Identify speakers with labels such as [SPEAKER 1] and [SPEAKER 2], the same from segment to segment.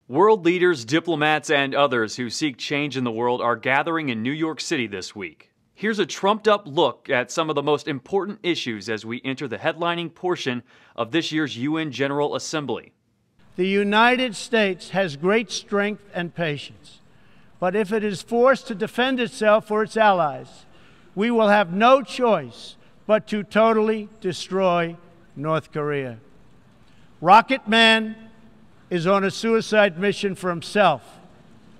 [SPEAKER 1] World leaders, diplomats, and others who seek change in the world are gathering in New York City this week. Here's a trumped-up look at some of the most important issues as we enter the headlining portion of this year's UN General Assembly.
[SPEAKER 2] The United States has great strength and patience, but if it is forced to defend itself or its allies, we will have no choice but to totally destroy North Korea. Rocket Man is on a suicide mission for himself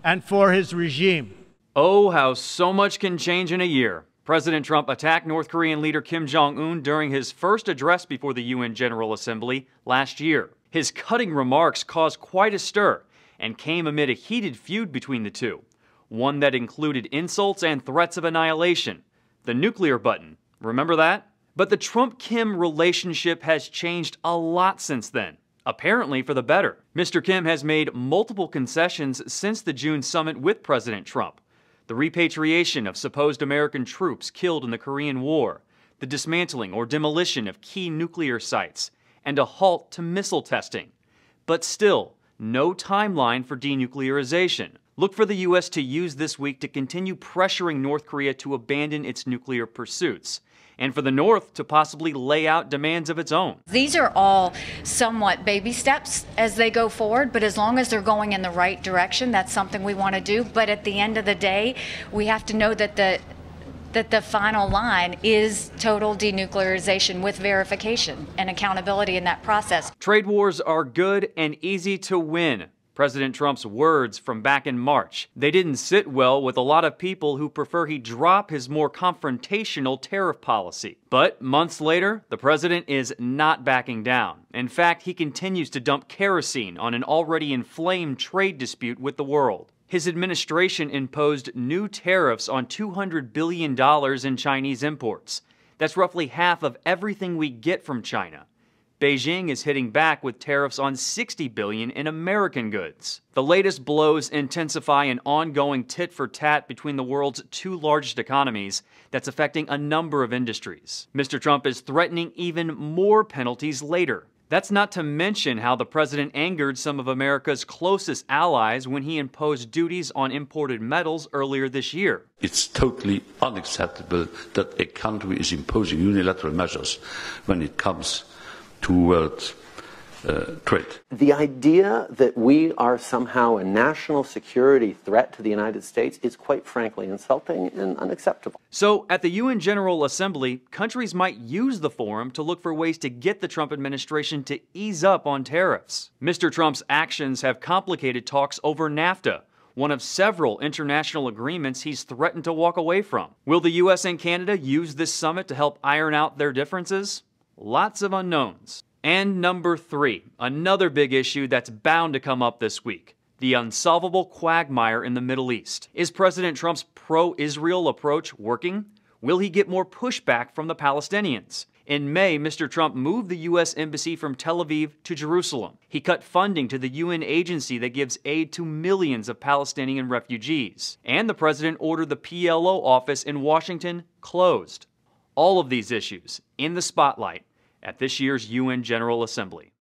[SPEAKER 2] and for his regime.
[SPEAKER 1] Oh, how so much can change in a year. President Trump attacked North Korean leader Kim Jong-un during his first address before the UN General Assembly last year. His cutting remarks caused quite a stir and came amid a heated feud between the two, one that included insults and threats of annihilation. The nuclear button, remember that? But the Trump-Kim relationship has changed a lot since then, apparently for the better. Mr. Kim has made multiple concessions since the June summit with President Trump. The repatriation of supposed American troops killed in the Korean War, the dismantling or demolition of key nuclear sites, and a halt to missile testing. But still, no timeline for denuclearization. Look for the U.S. to use this week to continue pressuring North Korea to abandon its nuclear pursuits, and for the North to possibly lay out demands of its own.
[SPEAKER 3] These are all somewhat baby steps as they go forward, but as long as they're going in the right direction, that's something we want to do. But at the end of the day, we have to know that the final line is total denuclearization with verification and accountability in that process.
[SPEAKER 1] Trade wars are good and easy to win. President Trump's words from back in March. They didn't sit well with a lot of people who prefer he drop his more confrontational tariff policy. But months later, the president is not backing down. In fact, he continues to dump kerosene on an already inflamed trade dispute with the world. His administration imposed new tariffs on $200 billion in Chinese imports. That's roughly half of everything we get from China. Beijing is hitting back with tariffs on $60 billion in American goods. The latest blows intensify an ongoing tit-for-tat between the world's two largest economies that's affecting a number of industries. Mr. Trump is threatening even more penalties later. That's not to mention how the president angered some of America's closest allies when he imposed duties on imported metals earlier this year.
[SPEAKER 4] It's totally unacceptable that a country is imposing unilateral measures when it comes to world trade.
[SPEAKER 5] The idea that we are somehow a national security threat to the United States is quite frankly insulting and unacceptable.
[SPEAKER 1] So at the UN General Assembly, countries might use the forum to look for ways to get the Trump administration to ease up on tariffs. Mr. Trump's actions have complicated talks over NAFTA, one of several international agreements he's threatened to walk away from. Will the US and Canada use this summit to help iron out their differences? Lots of unknowns. And number 3, another big issue that's bound to come up this week, the unsolvable quagmire in the Middle East. Is President Trump's pro-Israel approach working? Will he get more pushback from the Palestinians? In May, Mr. Trump moved the U.S. Embassy from Tel Aviv to Jerusalem. He cut funding to the UN agency that gives aid to millions of Palestinian refugees. And the president ordered the PLO office in Washington closed. All of these issues in the spotlight at this year's UN General Assembly.